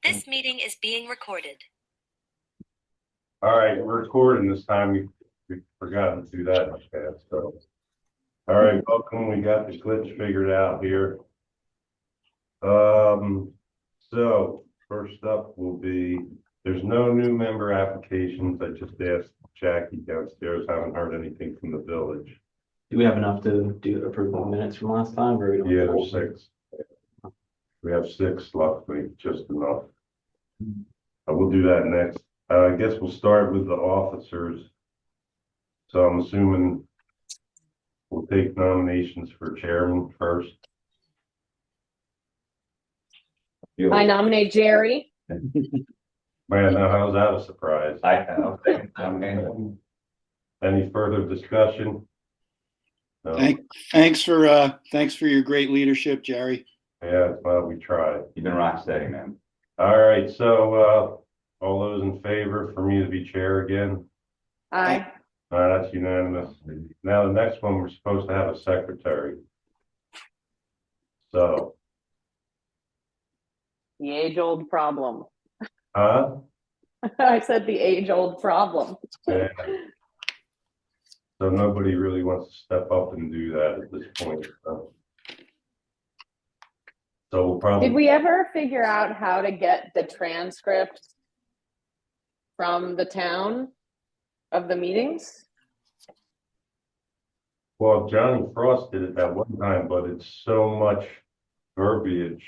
This meeting is being recorded. All right, we're recording this time. We forgot to do that much fast. So, all right, welcome. We got the glitch figured out here. So first up will be, there's no new member applications. I just asked Jackie downstairs. Haven't heard anything from the village. Do we have enough to do approval minutes from last time, or we don't? Yeah, there's 6. We have 6, luckily, just enough. We'll do that next. I guess we'll start with the officers. So I'm assuming we'll take nominations for chairman first. I nominate Jerry. Man, now how's that a surprise? I have. Any further discussion? No. Thanks for your great leadership, Jerry. Yeah, well, we tried. You've been rock steady, man. All right, so all those in favor for me to be chair again? Aye. All right, that's unanimous. Now the next one, we're supposed to have a secretary. So, The age-old problem. huh? I said the age-old problem. Yeah. So nobody really wants to step up and do that at this point. So we'll probably. Did we ever figure out how to get the transcript from the town of the meetings? Well, Johnny Frost did it that one time, but it's so much verbiage.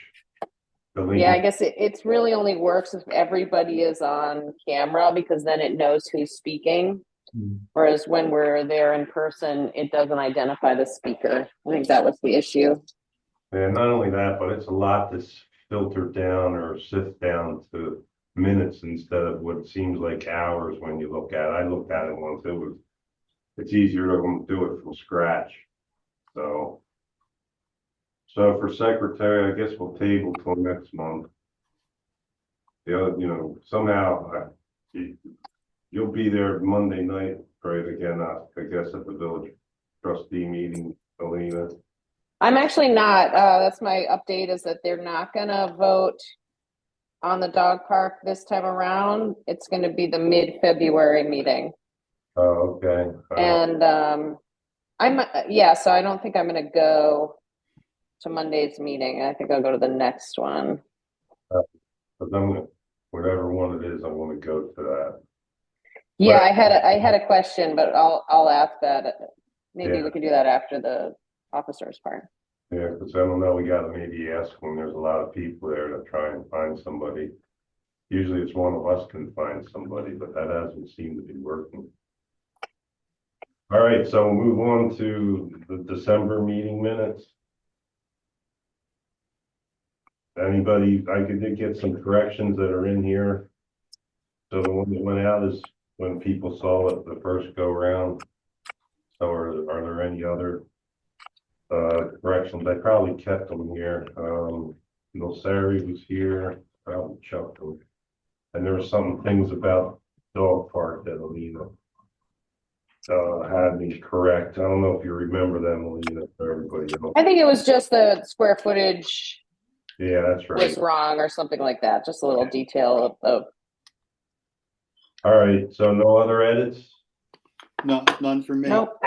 Yeah, I guess it's really only works if everybody is on camera, because then it knows who's speaking. Whereas when we're there in person, it doesn't identify the speaker. I think that was the issue. And not only that, but it's a lot that's filtered down or sift down to minutes instead of what seems like hours when you look at it. I looked at it once. It's easier to do it from scratch. So for secretary, I guess we'll table till next month. The other, somehow you'll be there Monday night, right? Again, I guess at the village trustee meeting, Alina. I'm actually not. That's my update, is that they're not going to vote on the dog park this time around. It's going to be the mid-February meeting. Oh, okay. And so I don't think I'm going to go to Monday's meeting. I think I'll go to the next one. But whatever one it is, I want to go to that. Yeah, I had a question, but I'll ask that. Maybe Yeah. we can do that after the officers part. Yeah, because I don't know, we gotta maybe ask when there's a lot of people there to try and find somebody. Usually it's one of us can find somebody, but that hasn't seemed to be working. All right, so we'll move on to the December meeting minutes. Anybody, I could get some corrections that are in here. So the one that went out is when people saw it the first go round. So are there any other corrections? I probably kept them here. Nilsari was here, probably chucked them. And there were some things about dog park that Alina had me correct. I don't know if you remember them, Alina, for everybody else. I think it was just the square footage Yeah, that's right. was wrong or something like that. Just a little detail of. All right, so no other edits? No, none for me. Nope.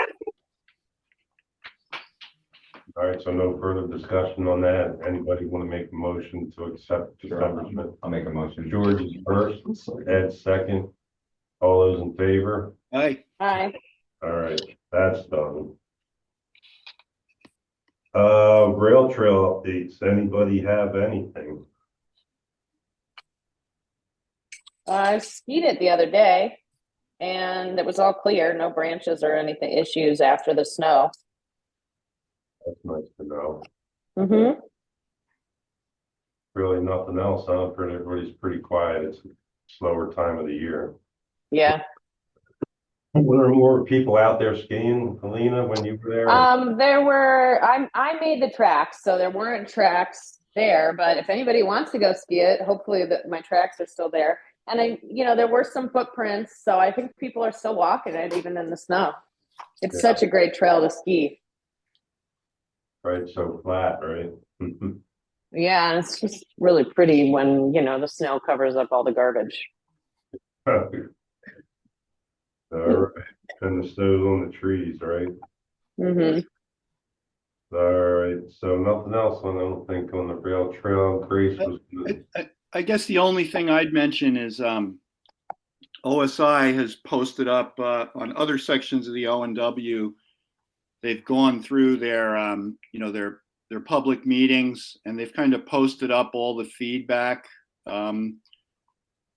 All right, so no further discussion on that. Anybody want to make a motion to accept December's minutes? I'll make a motion. George is first, Ed second. All those in favor? Aye. Aye. All right, that's done. Rail trail updates. Anybody have anything? I skied it the other day, and it was all clear. No branches or anything issues after the snow. That's nice to know. Mm-hmm. Really nothing else, huh? Everybody's pretty quiet. It's a slower time of the year. Yeah. Were there more people out there skiing, Alina, when you were there? There were. I made the tracks, so there weren't tracks there. But if anybody wants to go ski it, hopefully my tracks are still there. And there were some footprints, so I think people are still walking it even in the snow. It's such a great trail to ski. Right, so flat, right? Yeah, and it's just really pretty when, the snow covers up all the garbage. All right, and the snow's on the trees, right? Hmm. All right, so nothing else on, I don't think, on the rail trail. Grace was, I guess the only thing I'd mention is OSI has posted up on other sections of the O&W. They've gone through their public meetings, and they've kind of posted up all the feedback,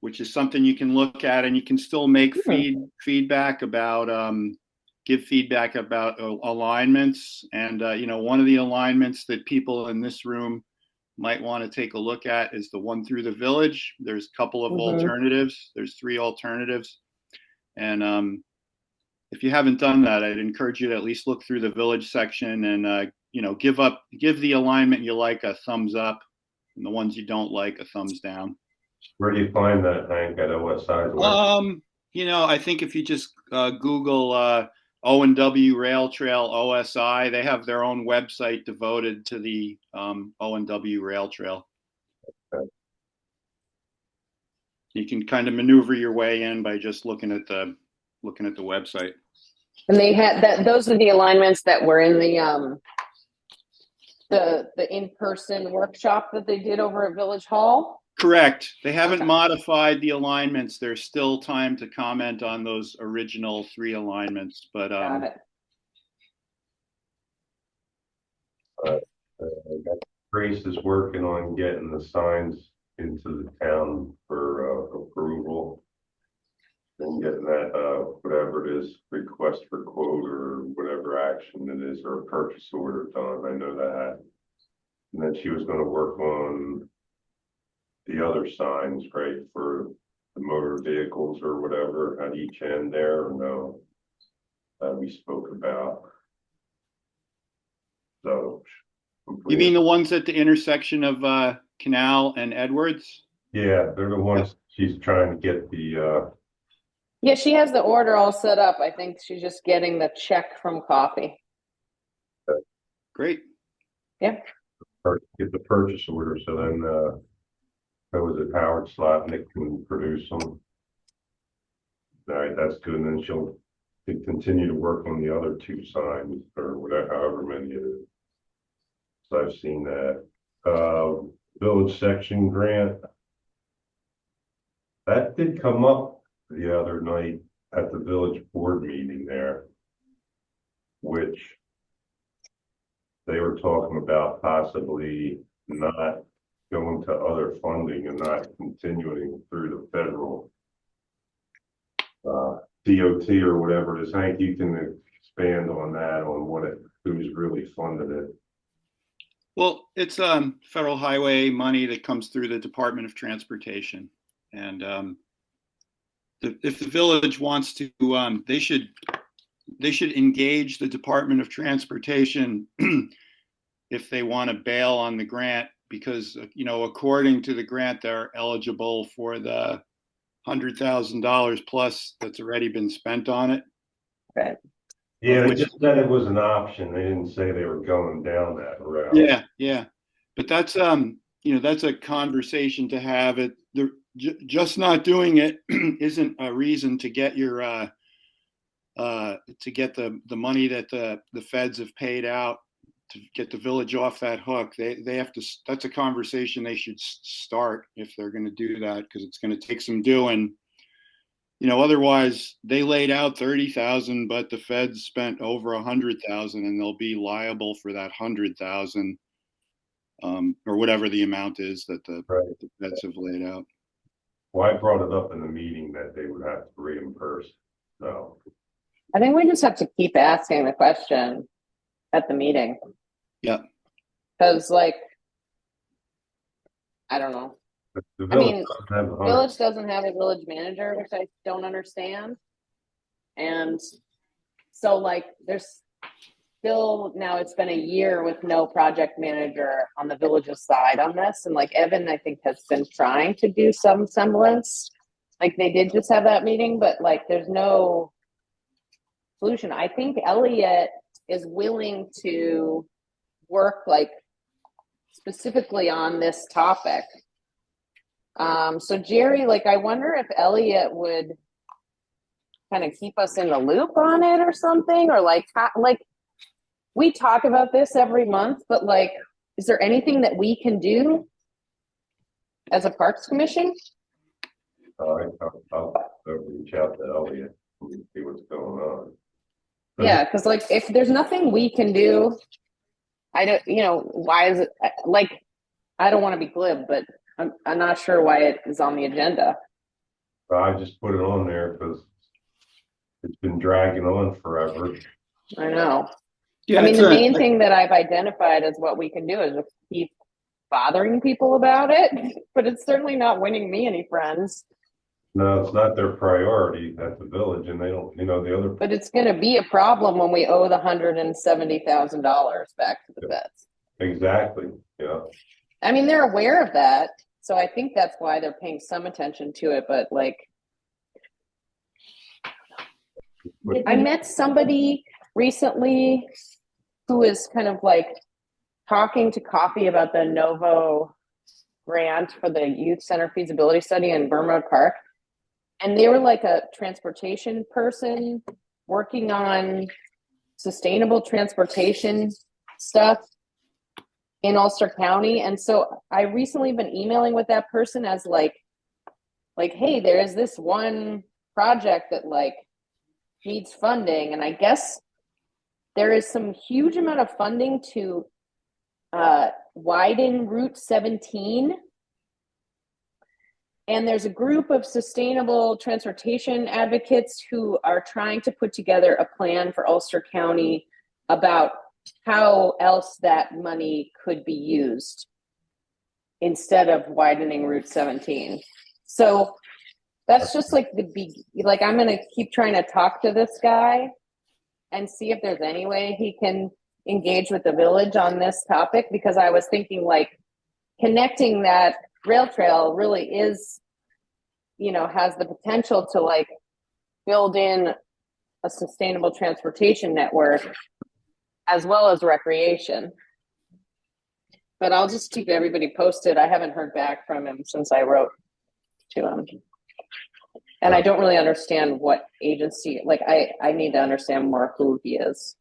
which is something you can look at, and you can still make feedback about give feedback about alignments. And one of the alignments that people in this room might want to take a look at is the one through the village. There's a couple of alternatives. There's 3 alternatives. And if you haven't done that, I'd encourage you to at least look through the village section and, give the alignment you like a thumbs up, and the ones you don't like a thumbs down. where do you find that, Hank, at OSI? I think if you just Google O&W Rail Trail OSI, they have their own website devoted to the O&W Rail Trail. Okay. You can kind of maneuver your way in by just looking at the website. And they had that. Those are the alignments that were in the in-person workshop that they did over at Village Hall. Correct. They haven't Okay. modified the alignments. There's still time to comment on those original 3 alignments, but Got it. Grace is working on getting the signs into the town for approval. And getting that, whatever it is, request for quote or whatever action it is, or a purchase order done, I know that. And then she was gonna work on the other signs, right, for the motor vehicles or whatever at each end there, or no? That we spoke about. So. you mean the ones at the intersection of Canal and Edwards? Yeah, they're the ones she's trying to get the, Yeah, she has the order all set up. I think she's just getting the check from Coffee. Great. get the purchase order, so then, that was at Howard Slot, Nick can produce them. All right, that's good, and then she'll continue to work on the other 2 signs, or whatever, however many it is. So I've seen that. Village section grant. That did come up the other night at the village board meeting there, which they were talking about possibly not going to other funding and not continuing through the federal DOT or whatever it is. Hank, you can expand on that, on who's really funded it. Well, it's federal highway money that comes through the Department of Transportation, and if the village wants to, they should engage the Department of Transportation if they want to bail on the grant, because according to the grant, they're eligible for the $100,000 plus that's already been spent on it. Right. Yeah, they just said it was an option. They didn't say they were going down that route. Yeah. But that's that's a conversation to have. Just not doing it isn't a reason to get your to get the money that the feds have paid out to get the village off that hook. They have to. That's a conversation they should start if they're going to do that, because it's going to take some doing. Otherwise they laid out 30,000, but the feds spent over 100,000, and they'll be liable for that 100,000, or whatever the amount is that the feds have laid out. Well, I brought it up in the meeting that they would have to reimburse. So I think we just have to keep asking the question at the meeting. Yeah. Because, I don't know. the mean, doesn't have a Village doesn't have a village manager, which I don't understand. And so, there's still, now it's been a year with no project manager on the village's side on this. And Evan, I think, has been trying to do some semblance. They did just have that meeting, but there's no solution. I think Elliot is willing to work specifically on this topic. So Jerry, like, I wonder if Elliot would kind of keep us in the loop on it or something, or like, we talk about this every month, but like, is there anything that we can do as a Parks Commission? I'll reach out to Elliot and see what's going on. Yeah, because like, if there's nothing we can do, I don't, why is it like, I don't want to be glib, but I'm not sure why it is on the agenda. I just put it on there because it's been dragging on forever. I know. Yeah, I mean, it's the a- main thing that I've identified as what we can do is just keep bothering people about it, but it's certainly not winning me any friends. No, it's not their priority at the village, and they don't, the other, But it's going to be a problem when we owe the $170,000 back to the vets. exactly, yeah. I mean, they're aware of that, so I think that's why they're paying some attention to it. But like, I met somebody recently who is kind of like talking to Coffee about the Novo grant for the youth center feasibility study in Burma Park. And they were like a transportation person working on sustainable transportation stuff in Ulster County. And so I recently been emailing with that person as like, hey, there is this one project that like needs funding. And I guess there is some huge amount of funding to widen Route 17. And there's a group of sustainable transportation advocates who are trying to put together a plan for Ulster County about how else that money could be used instead of widening Route 17. So that's just like I'm going to keep trying to talk to this guy and see if there's any way he can engage with the village on this topic, because I was thinking like connecting that rail trail really is, has the potential to like build in a sustainable transportation network as well as recreation. But I'll just keep everybody posted. I haven't heard back from him since I wrote to him. And I don't really understand what agency, like I need to understand more who he is.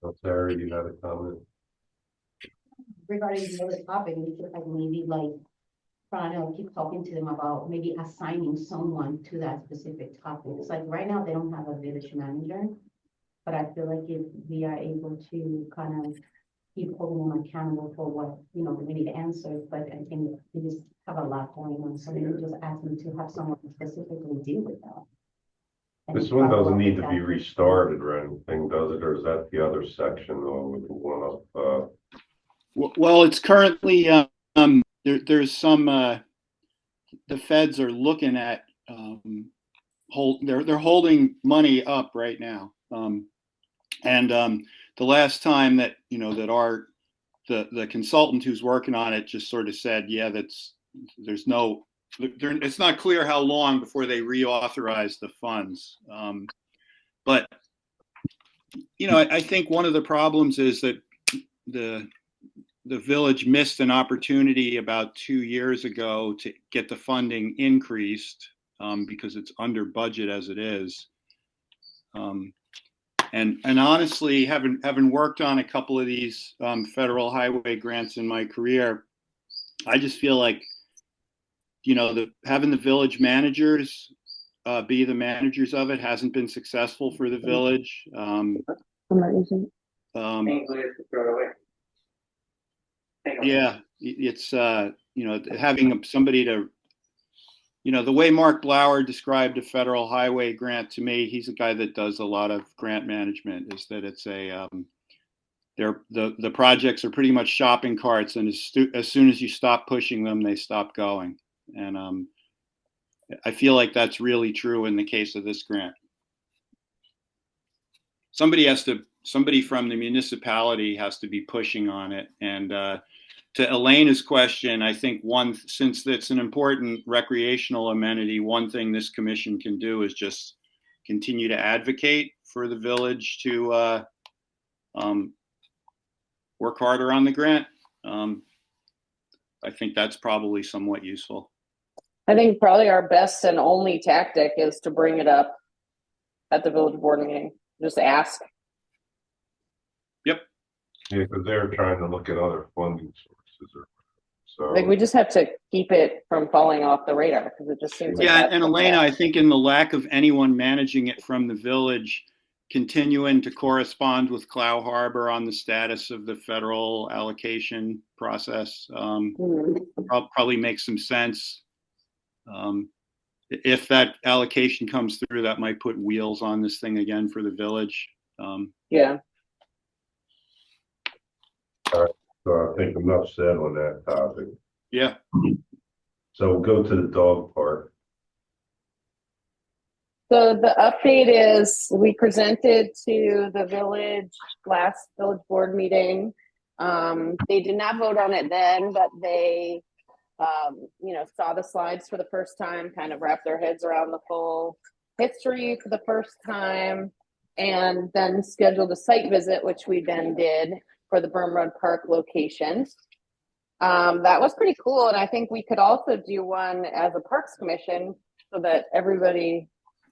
So Sarah, you had a comment? Regarding the other topic, we could like maybe like trying to keep talking to them about maybe assigning someone to that specific topic. It's like right now they don't have a village manager, but I feel like if we are able to kind of keep holding them accountable for what, we need answers, but I think we just have a lot going on. So maybe just ask them to have someone specifically deal with that. And This one follow doesn't up need with to be that. restarted or anything, does it? Or is that the other section with the one up? Well, it's currently there's some the feds are looking at they're holding money up right now, and the last time that that the consultant who's working on it just sort of said, yeah, it's not clear how long before they reauthorize the funds, but I think one of the problems is that the village missed an opportunity about 2 years ago to get the funding increased because it's under budget as it is. And honestly, having worked on a couple of these federal highway grants in my career, I just feel like, having the village managers be the managers of it hasn't been successful for the village. Yeah, it's having somebody to, the way Mark Blauer described a federal highway grant to me, he's a guy that does a lot of grant management, is that it's the projects are pretty much shopping carts, and as soon as you stop pushing them, they stop going. And I feel like that's really true in the case of this grant. Somebody from the municipality has to be pushing on it. And to Elena's question, I think since it's an important recreational amenity, one thing this commission can do is just continue to advocate for the village to work harder on the grant. I think that's probably somewhat useful. I think probably our best and only tactic is to bring it up at the village board meeting. Just ask. Yeah, because they're trying to look at other funding sources or so. Like we just have to keep it from falling off the radar because it just seems like Yeah, that's and what's Elena, I happening. think in the lack of anyone managing it from the village, continuing to correspond with Clough Harbor on the status of the federal allocation process Mhm. probably makes some sense. If that allocation comes through, that might put wheels on this thing again for the village. Yeah. So I think enough said on that topic. Yeah. So we'll go to the dog park. So the update is we presented to the village last village board meeting. They did not vote on it then, but they, saw the slides for the first time, kind of wrapped their heads around the full history for the first time, and then scheduled a site visit, which we then did for the Berm Road Park location. That was pretty cool. And I think we could also do one as a Parks Commission so that everybody,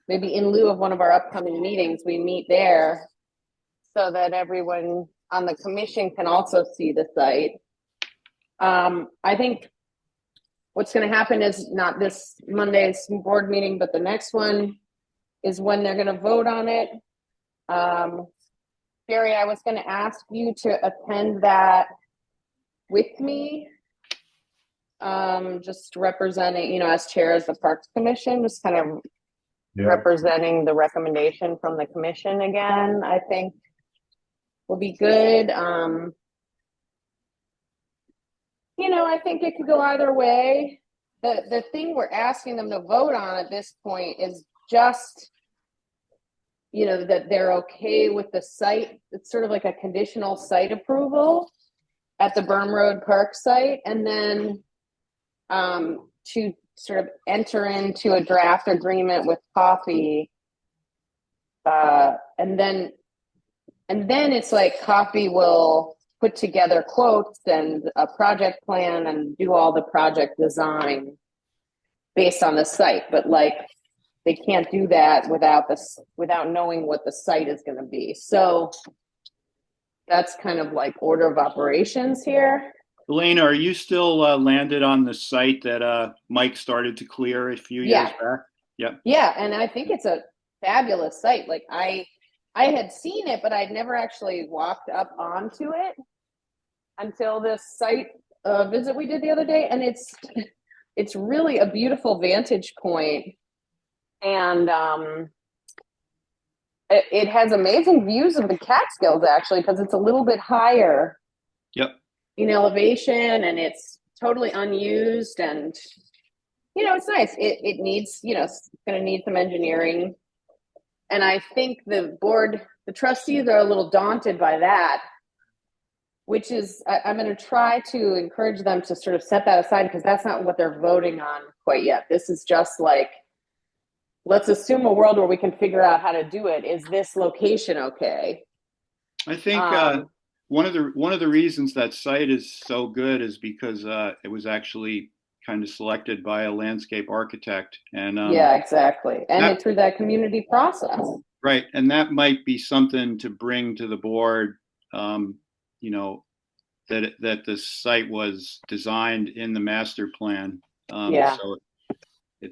maybe in lieu of one of our upcoming meetings, we meet there so that everyone on the commission can also see the site. I think what's going to happen is not this Monday's board meeting, but the next one is when they're going to vote on it. Barry, I was going to ask you to attend that with me, just representing, as chair of the Parks Commission, just kind of representing the recommendation from the commission again, I think will be good. I think it could go either way. The thing we're asking them to vote on at this point is just, that they're okay with the site. It's sort of like a conditional site approval at the Berm Road Park site, and then to sort of enter into a draft agreement with Coffee, and then it's like Coffee will put together quotes and a project plan and do all the project design based on the site, but like they can't do that without knowing what the site is going to be. So that's kind of like order of operations here. Elena, are you still landed on the site that Mike started to clear a few years back? Yep. Yeah, and I think it's a fabulous site. Like I had seen it, but I'd never actually walked up onto it until this site visit we did the other day, and it's really a beautiful vantage point, and it has amazing views of the Catskills actually because it's a little bit higher. Yep. In elevation, and it's totally unused, and it's nice. It needs, it's going to need some engineering, and I think the trustees are a little daunted by that, which is I'm going to try to encourage them to sort of set that aside because that's not what they're voting on quite yet. This is just like, let's assume a world where we can figure out how to do it. Is this location okay? I think one of the reasons that site is so good is because it was actually kind of selected by a landscape architect, and yeah, exactly, and through that community process, right? And that might be something to bring to the board. That the site was designed in the master plan. Yeah. So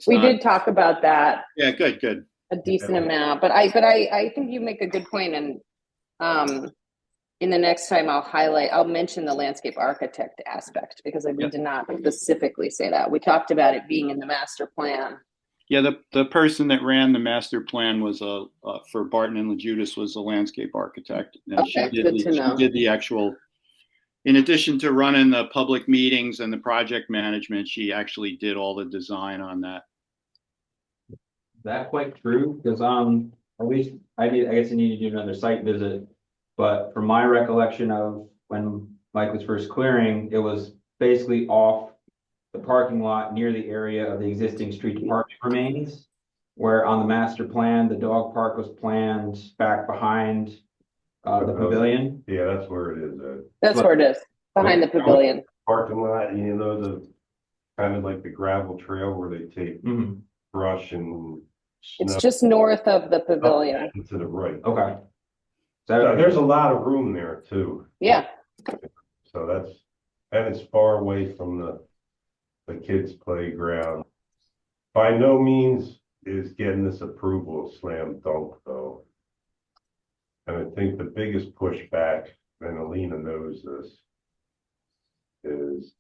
we did talk about that. Yeah, good. A decent amount, but I think you make a good point, and in the next time I'll mention the landscape architect aspect because we did not specifically say that. We talked about it being in the master plan. Yeah, the person that ran the master plan was for Barton and LaJudas was a landscape architect, and okay, she good to know. Did the actual. In addition to running the public meetings and the project management, she actually did all the design on that. That quite true, because at least I guess I need to do another site visit, but from my recollection of when Mike was first clearing, it was basically off the parking lot near the area of the existing street department remains, where on the master plan, the dog park was planned back behind the pavilion. Yeah, that's where it is. That's where it is. behind the pavilion. Parking lot, you know, the kind of like the gravel trail where they take Mhm. brush and snow It's just north of the pavilion. to the right. Okay. So there's a lot of room there too. Yeah, So and it's far away from the kids' playground. By no means is getting this approval a slam dunk though. And I think the biggest pushback, and Alina knows this, is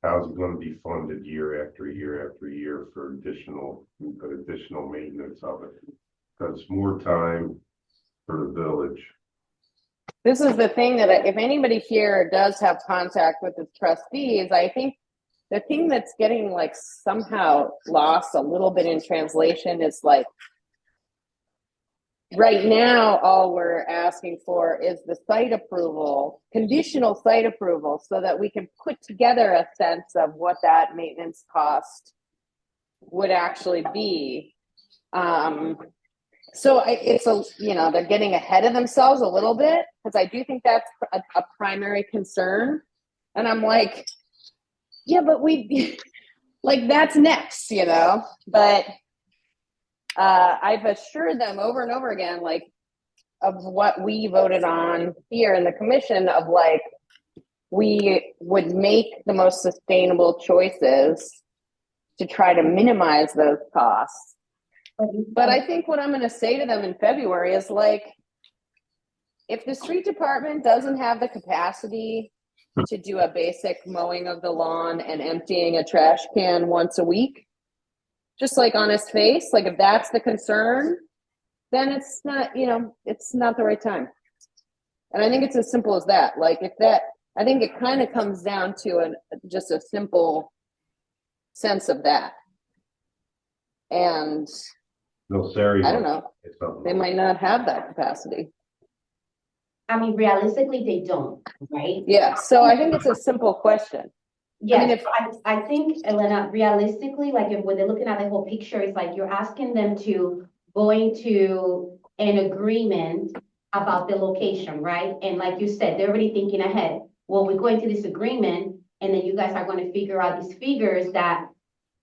how's it gonna be funded year after year after year for additional maintenance of it? Because more time for the village. this is the thing that if anybody here does have contact with the trustees, I think the thing that's getting like somehow lost a little bit in translation is like, right now, all we're asking for is the site approval, conditional site approval, so that we can put together a sense of what that maintenance cost would actually be. So it's they're getting ahead of themselves a little bit, because I do think that's a primary concern. And I'm like, yeah, but like that's next, but I've assured them over and over again, like, of what we voted on here in the commission, of like, we would make the most sustainable choices to try to minimize those costs. But I think what I'm going to say to them in February is like, if the street department doesn't have the capacity to do a basic mowing of the lawn and emptying a trash can once a week, just like on his face, like if that's the concern, then it's not the right time. And I think it's as simple as that. Like I think it kind of comes down to just a simple sense of that. And No, Sari. I don't know, they might not have that capacity. I mean, realistically, they don't, right? Yeah, so I think it's a simple question. Yes, I think, Elena, realistically, like when they're looking at the whole picture, it's like you're asking them to go into an agreement about the location, right? And like you said, they're already thinking ahead. Well, we go into this agreement, and then you guys are going to figure out these figures that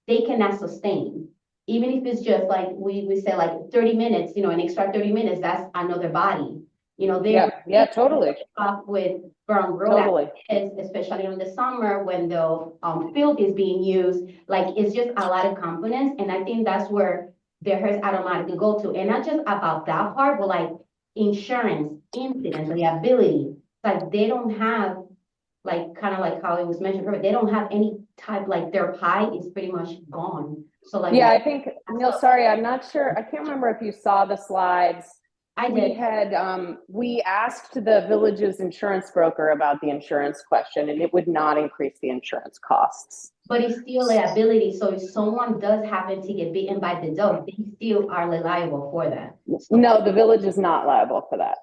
they cannot sustain. Even if it's just like, we say like 30 minutes, an extra 30 minutes, that's another body. Yeah, totally. Up with Burn Road, Totally. especially in the summer when the field is being used. Like, it's just a lot of components, and I think that's where their heads automatically go to. And not just about that part, but like insurance, incident, liability. Like, they don't have, like, kind of like how it was mentioned earlier, they don't have any type, like their pie is pretty much gone. So like, yeah, I think, Neil, sorry, I'm not sure. I can't remember if you saw the slides. We asked the village's insurance broker about the insurance question, and it would not increase the insurance costs. But it's still liability. So if someone does happen to get bitten by the dog, they still are liable for that. No, the village is not liable for that.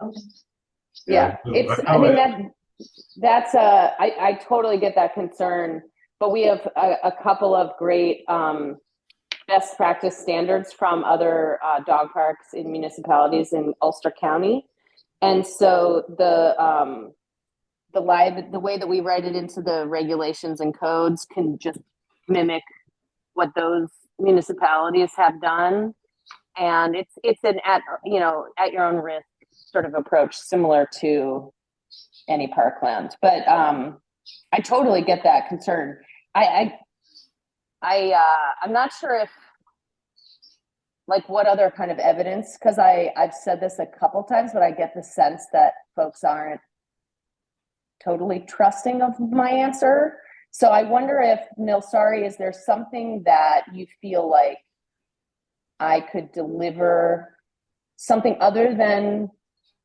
Okay. Yeah, I totally get that concern, but we have a couple of great best practice standards from other dog parks in municipalities in Ulster County. And so the way that we write it into the regulations and codes can just mimic what those municipalities have done. And it's an at your own risk sort of approach, similar to any parkland. But I totally get that concern. I'm not sure if, like, what other kind of evidence, because I've said this a couple times, but I get the sense that folks aren't totally trusting of my answer. So I wonder if, Nilsari, is there something that you feel like I could deliver, something other than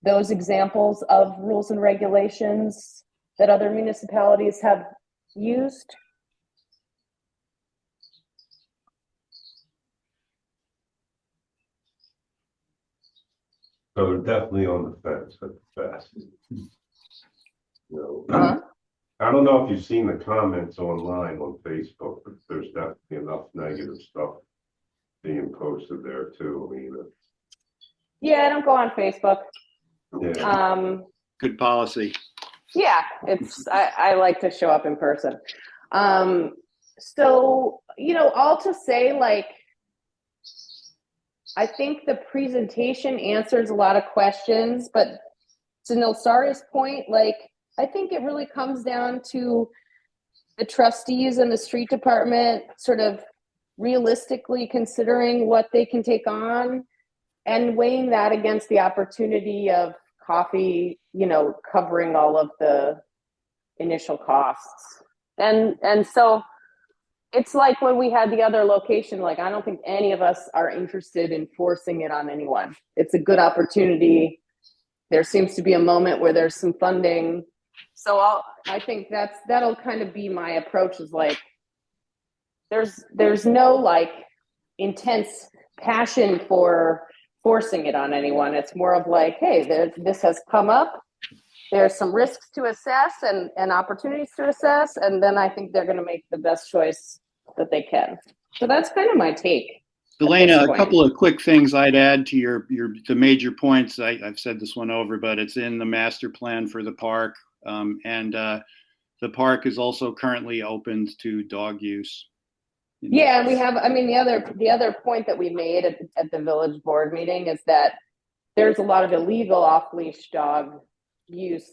those examples of rules and regulations that other municipalities have used? So they're definitely on the fence at the best. I don't know if you've seen the comments online on Facebook, but there's definitely enough negative stuff being posted there too, Alina. Yeah, I don't go on Facebook. Yeah. Good policy. Yeah, I like to show up in person. So, all to say, like, I think the presentation answers a lot of questions, but to Nilsari's point, like, I think it really comes down to the trustees and the street department sort of realistically considering what they can take on and weighing that against the opportunity of coffee, covering all of the initial costs. And so it's like when we had the other location, like, I don't think any of us are interested in forcing it on anyone. It's a good opportunity. There seems to be a moment where there's some funding. So I think that'll kind of be my approach, is like, there's no like intense passion for forcing it on anyone. It's more of like, hey, this has come up. There's some risks to assess and opportunities to assess. And then I think they're going to make the best choice that they can. So that's kind of my take. Elena, a couple of quick things I'd add to the major points. I've said this one over, but it's in the master plan for the park. And the park is also currently open to dog use. Yeah, and we have, the other point that we made at the village board meeting is that there's a lot of illegal off-leash dog use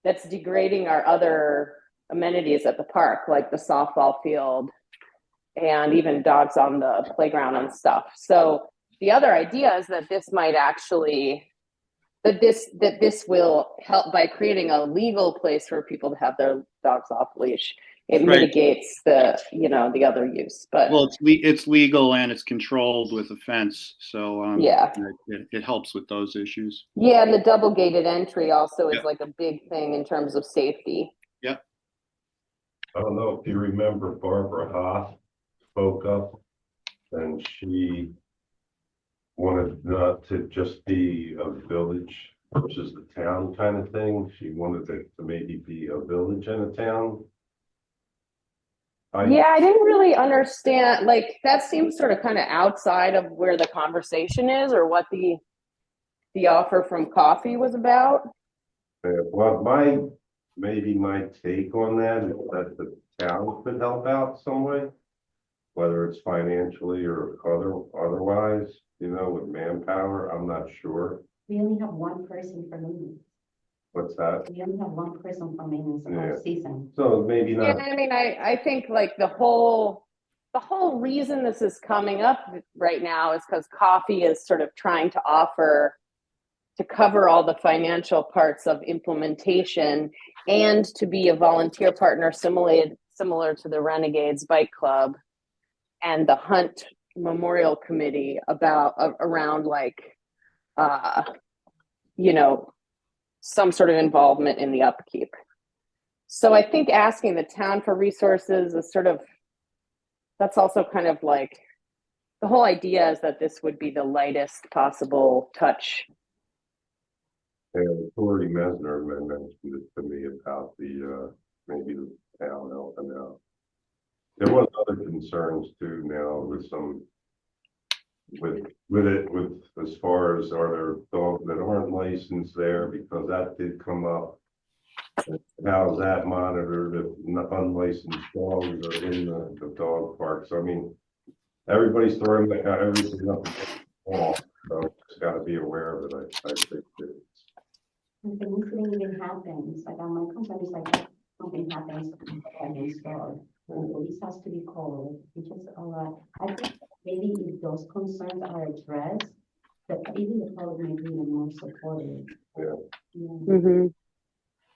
that's degrading our other amenities at the park, like the softball field and even dogs on the playground and stuff. So the other idea is that this might actually, that this will help by creating a legal place for people to have their dogs off leash. It mitigates the other use. But well, it's legal and it's controlled with a fence, so yeah, it helps with those issues. Yeah, and the double gated entry also is like a big thing in terms of safety. Yep. I don't know if you remember Barbara Hoff spoke up, and she wanted not to just be a village versus the town kind of thing. She wanted it to maybe be a village and a town. I didn't really understand, like, that seems sort of kind of outside of where the conversation is or what the offer from coffee was about. Well, my take on that is that the town could help out some way, whether it's financially or otherwise, with manpower. I'm not sure. We only have one person for maintenance. What's that? We only have one person for maintenance all season. So maybe not. Yeah, I think like the whole reason this is coming up right now is because coffee is sort of trying to offer to cover all the financial parts of implementation and to be a volunteer partner similar to the Renegades Bike Club and the Hunt Memorial Committee around like some sort of involvement in the upkeep. So I think asking the town for resources is that's also kind of like the whole idea is that this would be the lightest possible touch. And Tori Mesner mentioned it to me about maybe the town helping out. There was other concerns too now with as far as are there dogs that aren't licensed there, because that did come up. How is that monitored if unlicensed dogs are in the dog park? So I mean, everybody's throwing everything up against the wall, so just got to be aware of it. I think that If an incident even happens, like on my concern is like something happens against dog, the police has to be called. It's just a lot. I think maybe if those concerns are addressed, that even the public may be even more supportive. Yeah. Mm-hmm.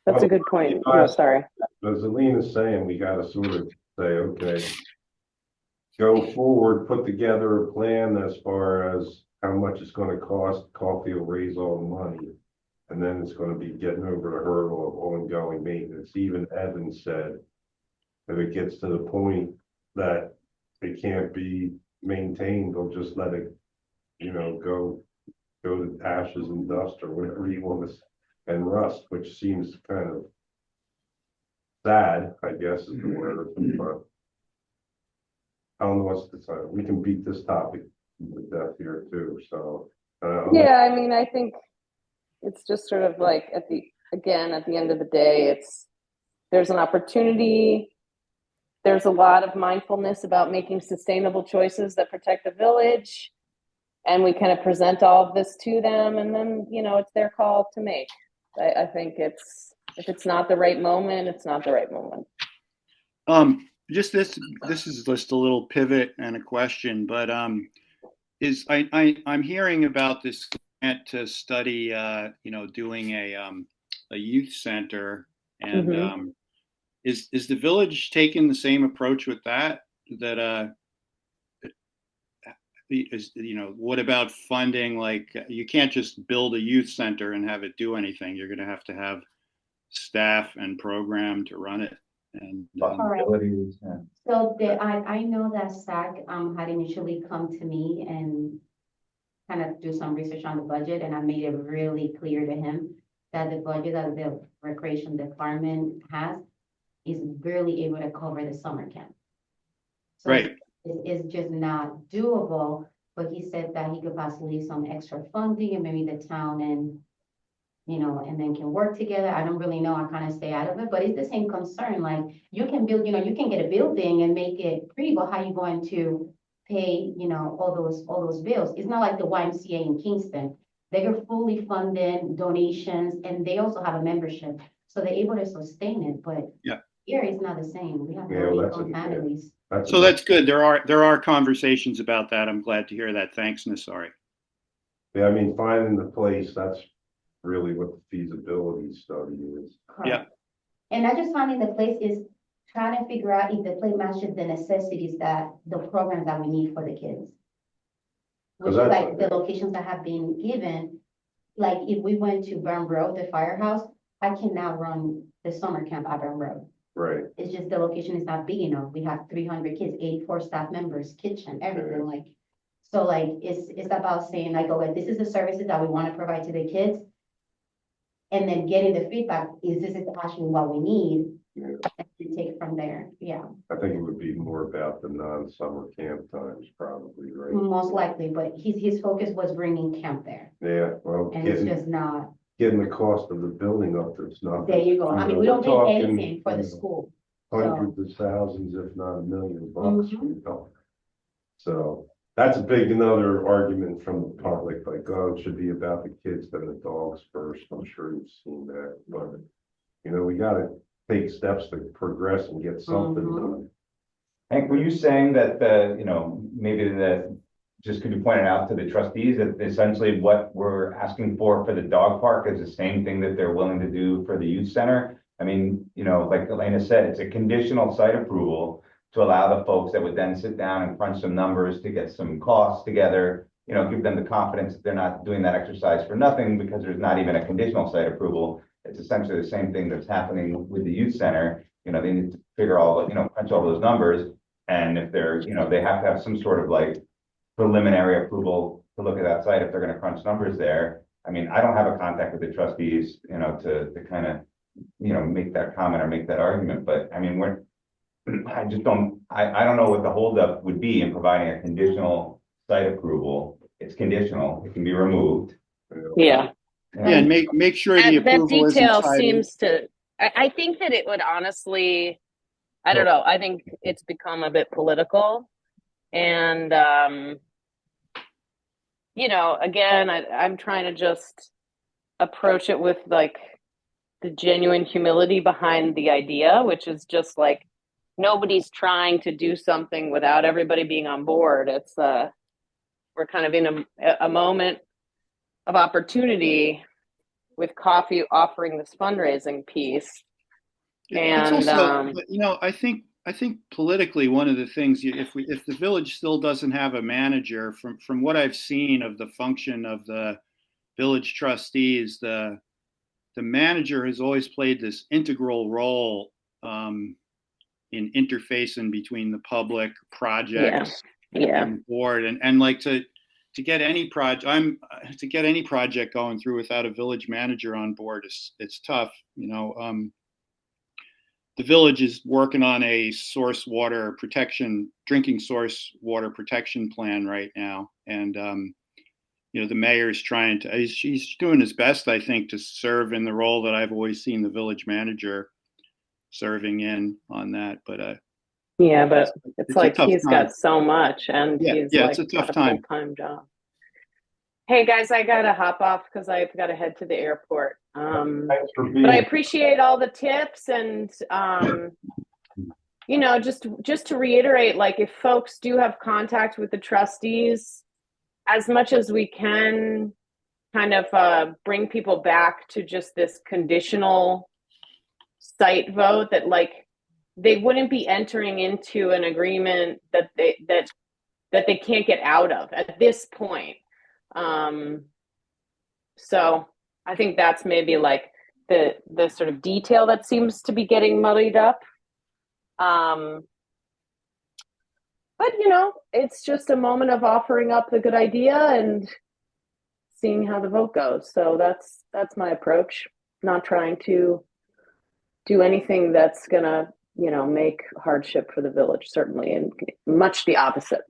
That's a good point. No, sorry. As Alina's saying, we got to sort of say, okay, go forward, put together a plan as far as how much it's going to cost. Coffee will raise all the money. And then it's going to be getting over the hurdle of ongoing maintenance. Even Evans said, if it gets to the point that it can't be maintained, they'll just let it, go to ashes and dust or whatever you want to, and rust, which seems kind of sad, I guess is the word. But I don't know what's the time. We can beat this topic to death here too. So yeah, I mean, I think it's just sort of like again, at the end of the day, there's an opportunity. There's a lot of mindfulness about making sustainable choices that protect the village. And we kind of present all of this to them, and then, it's their call to make. I think if it's not the right moment, it's not the right moment. Just this is just a little pivot and a question, but I'm hearing about this grant to study, doing a youth center, and is the village taking the same approach with that? What about funding? Like, you can't just build a youth center and have it do anything. You're going to have staff and program to run it. And Possibilities, yeah. So I know that SAC had initially come to me and kind of do some research on the budget, and I made it really clear to him that the budget that the recreation department has is barely able to cover the summer camp. So right. it's just not doable, but he said that he could possibly some extra funding and maybe the town and then can work together. I don't really know. I kind of stay out of it, but it's the same concern. Like, you can build, you can get a building and make it pretty, but how you going to pay, all those bills? It's not like the YMCA in Kingston. They are fully funded donations, and they also have a membership, so they're able to sustain it. But yeah, here it's not the same. We have families. So that's good. There are conversations about that. I'm glad to hear that. Thanks, Nassari. Yeah, I mean, finding the place, that's really what the feasibility study is. Correct. Yeah. And not just finding the place, is trying to figure out if the place matches the necessities that the programs that we need for the kids. Which is like the locations that have been given. Like, if we went to Burn Road, the firehouse, I can now run the summer camp at Burn Road. Right. It's just the location is not big enough. We have 300 kids, 84 staff members, kitchen, everything. Like, so like, it's about saying like, okay, this is the services that we want to provide to the kids. And then getting the feedback, is this is actually what we need? Yeah. And we take from there. Yeah, I think it would be more about the non-summer camp times, probably, right? most likely, but his focus was bringing camp there. Yeah, well, And it's just not, getting the cost of the building up, it's not. there you go. I mean, we don't pay anything for the school. Hundreds of thousands, if not $1 million, Mhm. So that's a big, another argument from the public, like, oh, it should be about the kids than the dogs first. I'm sure you've seen that, but we gotta take steps to progress and get something done. Hank, were you saying that maybe just could you point it out to the trustees that essentially what we're asking for the dog park is the same thing that they're willing to do for the youth center? I mean, like Elena said, it's a conditional site approval to allow the folks that would then sit down and crunch some numbers to get some costs together, give them the confidence that they're not doing that exercise for nothing, because there's not even a conditional site approval. It's essentially the same thing that's happening with the youth center. They need to figure crunch all those numbers. And if they're, they have to have some sort of like preliminary approval to look at that site if they're going to crunch numbers there. I mean, I don't have a contact with the trustees, to kind of, make that comment or make that argument. But I mean, I don't know what the holdup would be in providing a conditional site approval. It's conditional. It can be removed. Yeah. Yeah, and make sure the That approval detail isn't tied in. seems to, I think that it would honestly, I don't know, I think it's become a bit political. And, again, I'm trying to just approach it with like the genuine humility behind the idea, which is just like, nobody's trying to do something without everybody being on board. It's, we're kind of in a moment of opportunity with coffee offering this fundraising piece. It's And also, I think politically, one of the things, if the village still doesn't have a manager, from what I've seen of the function of the village trustees, the manager has always played this integral role in interfacing between the public, projects, and board, and like to get any project going through without a village manager on board it's tough. The village is working on a drinking source water protection plan right now, and the mayor's trying to, he's doing his best, I think, to serve in the role that I've always seen the village manager serving in on that. But Yeah, but it's it's a like tough he's time. got so much and Yeah, he's yeah, like it's a tough got a time. full-time job. Hey guys, I gotta hop off because I've got to head to the airport. Thanks for But I being, appreciate all the tips and just to reiterate, like if folks do have contact with the trustees, as much as we can kind of bring people back to just this conditional site vote that like they wouldn't be entering into an agreement that they can't get out of at this point. So I think that's maybe like the sort of detail that seems to be getting muddied up. But it's just a moment of offering up the good idea and seeing how the vote goes. So that's my approach. Not trying to do anything that's gonna, make hardship for the village, certainly, and much the opposite.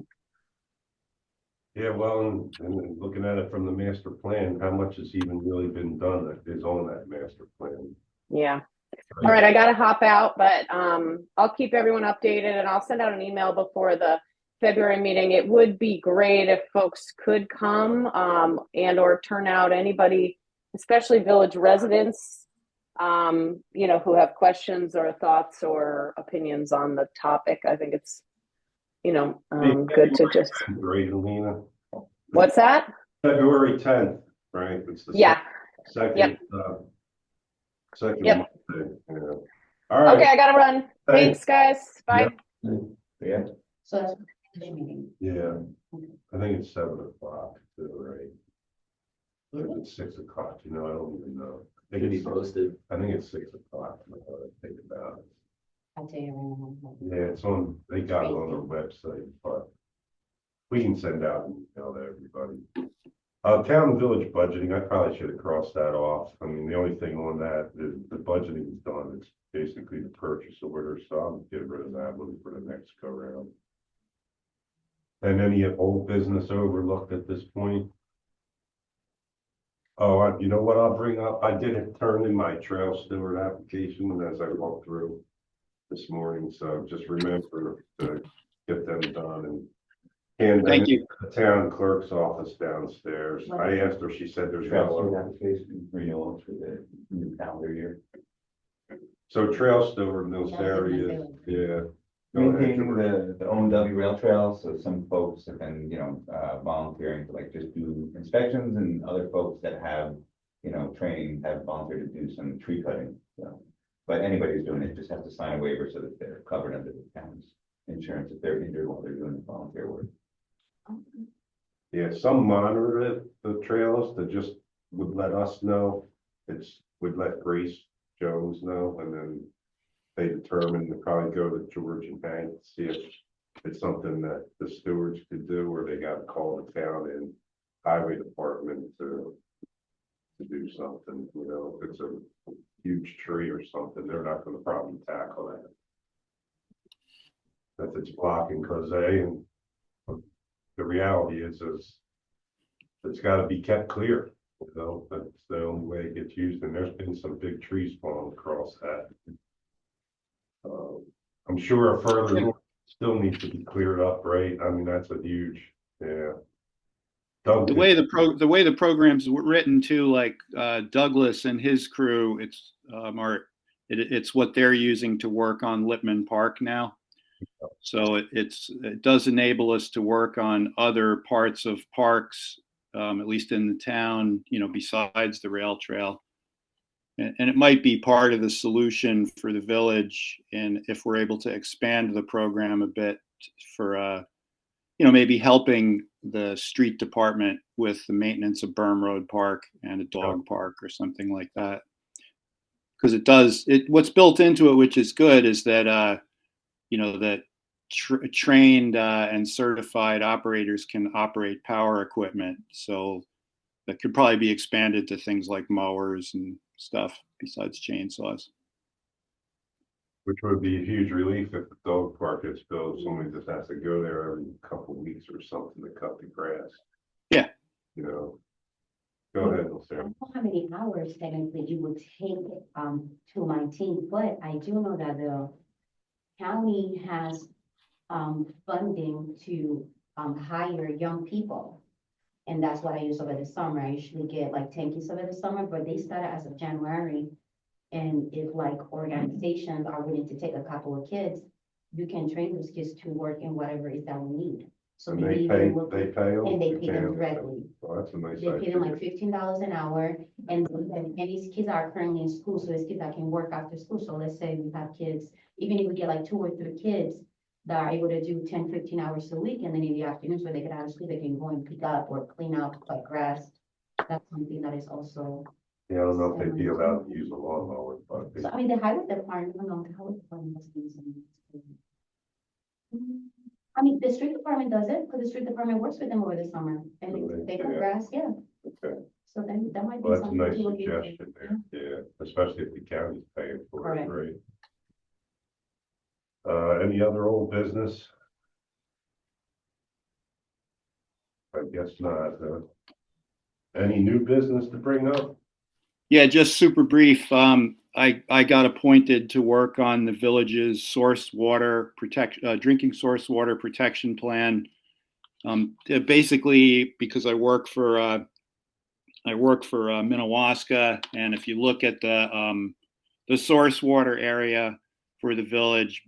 yeah, well, and looking at it from the master plan, how much has even really been done that is on that master plan? Yeah. All right, I gotta hop out, but I'll keep everyone updated and I'll send out an email before the February meeting. It would be great if folks could come and or turn out anybody, especially village residents, who have questions or thoughts or opinions on the topic. I think it's, good to just. Right, Alina? What's that? February 10th, right? It's the Yeah. second, Yep. second Yep. Monday, yeah. All right. Okay, I gotta run. Thanks, guys. Bye. Yeah. So that's the meeting. Yeah, I think it's 7 o'clock too, right? Or is it 6 o'clock? I don't even know. I think it's posted. I think it's 6 o'clock. Now that I think about it. I'll tell you. Yeah, it's on, they got it on their website, but we can send out an email to everybody. Town and village budgeting, I probably should have crossed that off. I mean, the only thing on that, the budgeting is done. It's basically the purchase order, so I'll get rid of that one for the next go round. And any old business overlooked at this point? Oh, you know what I'll bring up? I did turn in my trail steward application as I walked through this morning, so just remember to get them done and Thank you. the town clerk's office downstairs. I asked her, she said there's no. Application renewal for the new calendar year. So trail steward in those areas, yeah. Go ahead, Maintaining George. the OMW rail trail, so some folks have been, volunteering to like just do inspections and other folks that have, training have volunteered to do some tree cutting, so. But anybody who's doing it just has to sign a waiver so that they're covered under the town's insurance if they're injured while they're doing the volunteer work. Yeah, some monitor it, the trails that just would let us know. Would let Grace Jones know, and then they determine to probably go to George and Hank to see if it's something that the stewards could do, or they got to call the town and highway department to do something, if it's a huge tree or something, they're not gonna probably tackle that. If it's blocking and the reality is it's gotta be kept clear, that's the only way it gets used, and there's been some big trees falling across that. I'm sure a further north still needs to be cleared up, right? I mean, that's a huge, yeah. The way the programs were written too, like Douglas and his crew, it's what they're using to work on Lippman Park now. So it does enable us to work on other parts of parks, at least in the town, besides the rail trail. And it might be part of the solution for the village, and if we're able to expand the program a bit for maybe helping the street department with the maintenance of Berm Road Park and a dog park or something like that. Because what's built into it, which is good, is that, that trained and certified operators can operate power equipment. So that could probably be expanded to things like mowers and stuff besides chainsaws. Which would be a huge relief if the dog park gets built. Somebody just has to go there every couple of weeks or something to cut the grass. Yeah. you know. Go ahead, I Sarah. don't know how many hours technically it would take, to my team, but I do know that the county has, funding to, hire young people. And that's what I use over the summer. I usually get like 10 kids over the summer, but they start as of January. And if like organizations are willing to take a couple of kids, you can train those kids to work in whatever it is that we need. So And maybe they even pay, look- they pay them? and they pay them Yeah. directly. Well, that's a nice They pay them like idea. $15 an hour, and these kids are currently in school, so there's kids that can work after school. So let's say we have kids, even if we get like 2 or 3 kids that are able to do 10, 15 hours a week, and then in the afternoons where they get out of school, they can go and pick up or clean up like grass. That's something that is also, Yeah, I don't know if they'd be allowed to use a lawnmower, but so I mean, the highway department, I don't know, the highway department must be using. I mean, the street department does it, because the street department works with them over the summer, and they cut Yeah. grass, yeah. okay. So then that might be Well, that's a something nice to look into. suggestion there, yeah, especially if the county's paying for it, Correct. right? Any other old business? I guess not, any new business to bring up? Yeah, just super brief. I got appointed to work on the village's drinking source water protection plan. Basically, because I work for Minnewaska, and if you look at the source water area for the village,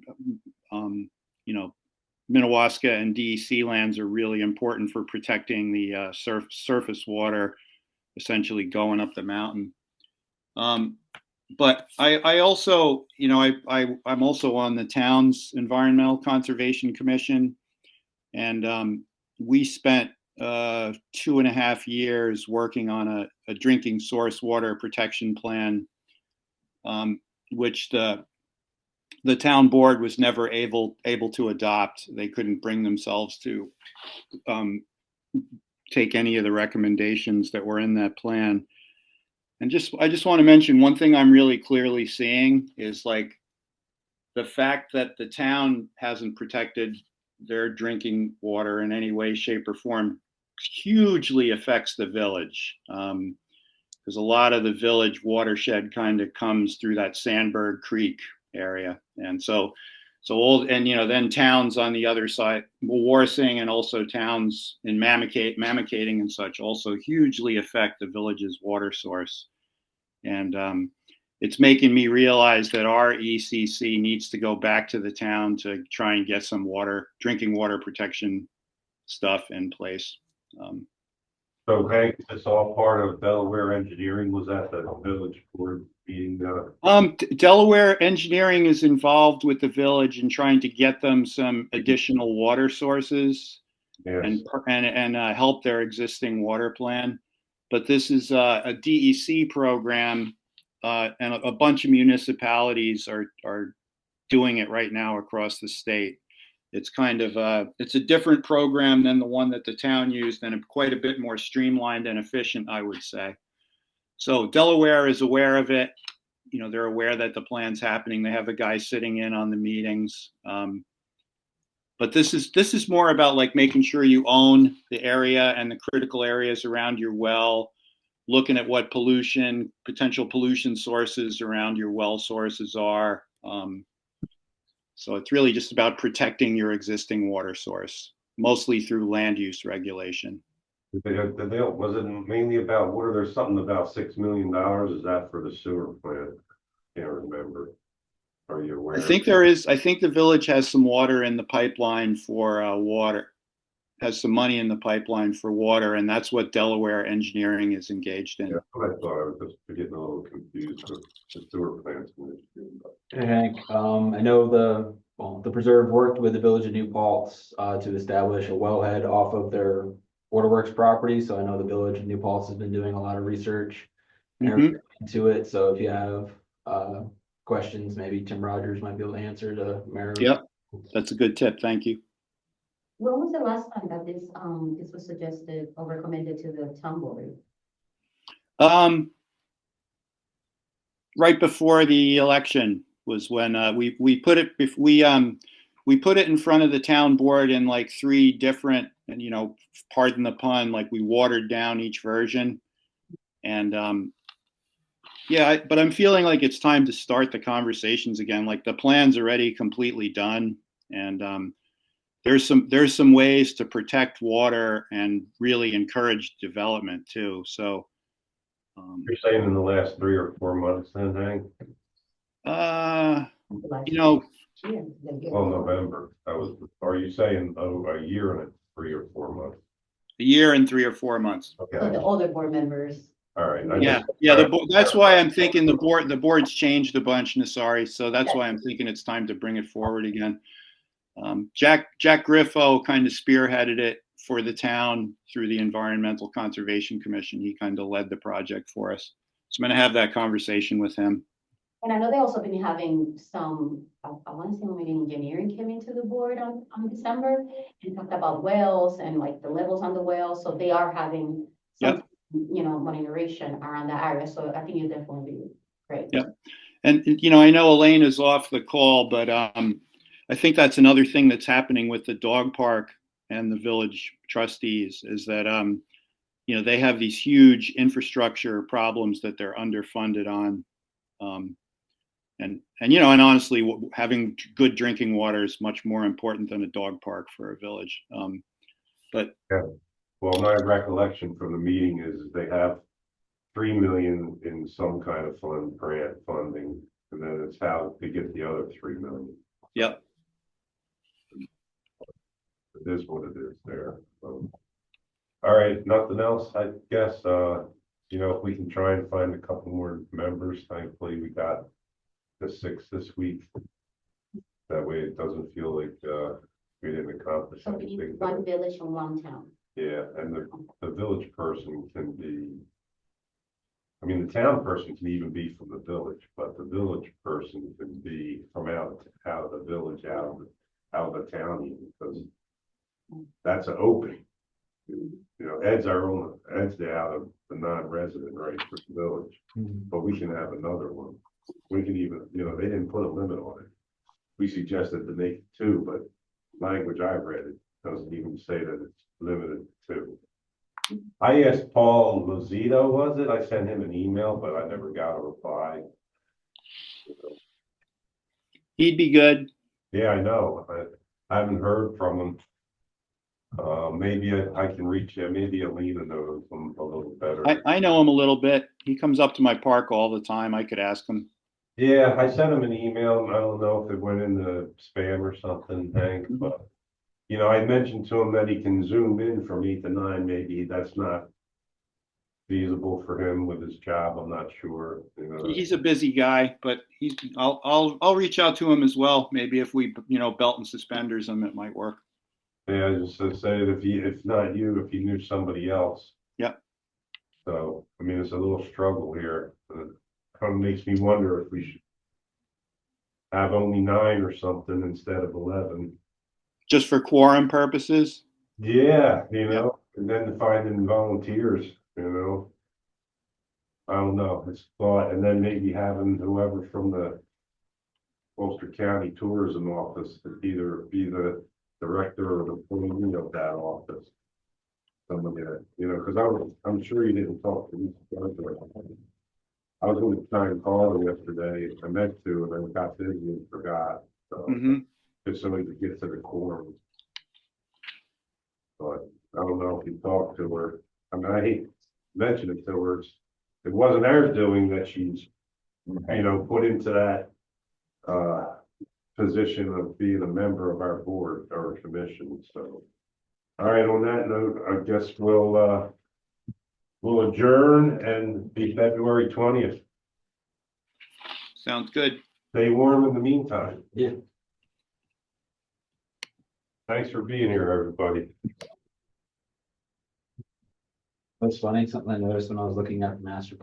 you know, Minnewaska and DEC lands are really important for protecting the surface water, essentially going up the mountain. But I also, you know, I'm also on the town's Environmental Conservation Commission, and we spent 2.5 years working on a drinking source water protection plan, which the town board was never able to adopt. They couldn't bring themselves to take any of the recommendations that were in that plan. And I just want to mention one thing I'm really clearly seeing is like the fact that the town hasn't protected their drinking water in any way, shape, or form hugely affects the village. Because a lot of the village watershed kind of comes through that Sandberg Creek area. And you know, then towns on the other side, Warsing, and also towns in Mamakating and such also hugely affect the village's water source. And it's making me realize that our ECC needs to go back to the town to try and get some drinking water protection stuff in place. So Hank, it's all part of Delaware Engineering, was that the village board meeting? Delaware Engineering is involved with the village in trying to get them some additional water sources Yes, and help their existing water plan. But this is a DEC program, and a bunch of municipalities are doing it right now across the state. It's kind of it's a different program than the one that the town used, and quite a bit more streamlined and efficient, I would say. So Delaware is aware of it. You know, they're aware that the plan's happening. They have a guy sitting in on the meetings. But this is more about like making sure you own the area and the critical areas around your well, looking at what potential pollution sources around your well sources are. So it's really just about protecting your existing water source, mostly through land use regulation. was it mainly about, there's something about $6 million, is that for the sewer plant? Can't remember. Are you aware? I think the village has some water in the pipeline for has some money in the pipeline for water, and that's what Delaware Engineering is engaged in. Yeah, I thought I was just getting a little confused with the sewer plants. Hey, Hank, I know the preserve worked with the village of New Paltz to establish a wellhead off of their waterworks property. So I know the village of New Paltz has been doing a lot of research into it. So if you have questions, maybe Tim Rogers might be able to answer to Mayor. Yep, that's a good tip. Thank you. When was the last time that this was suggested or recommended to the town board? Right before the election was when we put it. we put it in front of the town board in like 3 different, and pardon the pun, like we watered down each version. And yeah, but I'm feeling like it's time to start the conversations again. Like the plan's already completely done, and there's some ways to protect water and really encourage development too. So, You're saying in the last 3 or 4 months then, Hank? Like, you know, yeah, they get- Well, November, are you saying, a year and 3 or 4 months? a year and 3 or 4 months. So Okay, the other board members, all right. Yeah. That's why I'm thinking the board's changed a bunch, Nassari. So that's why I'm thinking it's time to bring it forward again. Jack Griffo kind of spearheaded it for the town through the Environmental Conservation Commission. He kind of led the project for us. So I'm going to have that conversation with him. and I know they also been having some, I want to say maybe engineering came into the board on December and talked about wells and like the levels on the wells, so they are having some, monitoration around the area, so I think it definitely be great. Yep. And, I know Elaine is off the call, but I think that's another thing that's happening with the dog park and the village trustees is that, they have these huge infrastructure problems that they're underfunded on. And honestly, having good drinking water is much more important than a dog park for a village. But Yeah. Well, my recollection from the meeting is they have 3 million in some kind of grant funding, and then it's how to get the other 3 million. yep. It is what it is there. All right, nothing else, I guess, if we can try and find a couple more members, thankfully we got the 6 this week. That way it doesn't feel like, we didn't accomplish So we anything. need one village and one town. Yeah, and the village person can be, the town person can even be from the village, but the village person can be from out of the village, out of the town, even, because that's an opening. Ed's the out of the non-resident, right, for the village, but we can have another one. We can even, they didn't put a limit on it. We suggested to make it 2, but language I've read, it doesn't even say that it's limited to 2. I asked Paul Lozito, was it? I sent him an email, but I never got a reply. He'd be good. Yeah, I know. I haven't heard from him. Maybe I can reach him. Maybe Alina knows him a little better. I know him a little bit. He comes up to my park all the time. I could ask him. Yeah, I sent him an email. I don't know if it went into spam or something, Hank, but I mentioned to him that he can zoom in from 8 to 9. Maybe that's not feasible for him with his job. I'm not sure. He's a busy guy, but I'll reach out to him as well. Maybe if we, belt and suspenders him, it might work. Yeah, I just said if not you, if you knew somebody else. Yep. So, it's a little struggle here. It kind of makes me wonder if we should have only 9 or something instead of 11. Just for quorum purposes? Yeah, and then finding volunteers, I don't know, it's thought, and then maybe having whoever from the Ulster County Tourism Office to either be the director or the employee of that office. Somebody that, because I'm sure you didn't talk to these guys. I was going to try and call her yesterday. I meant to, and then got busy and forgot. So just so we could get to the quorum. But I don't know if you talked to her. I hate to mention it to her. It wasn't our doing that she's, put into that position of being a member of our board or commission. So, all right. On that note, I guess we'll adjourn and be February 20th. Sounds good. Stay warm in the meantime. Yeah. Thanks for being here, everybody. That's funny. Something I noticed when I was looking at the master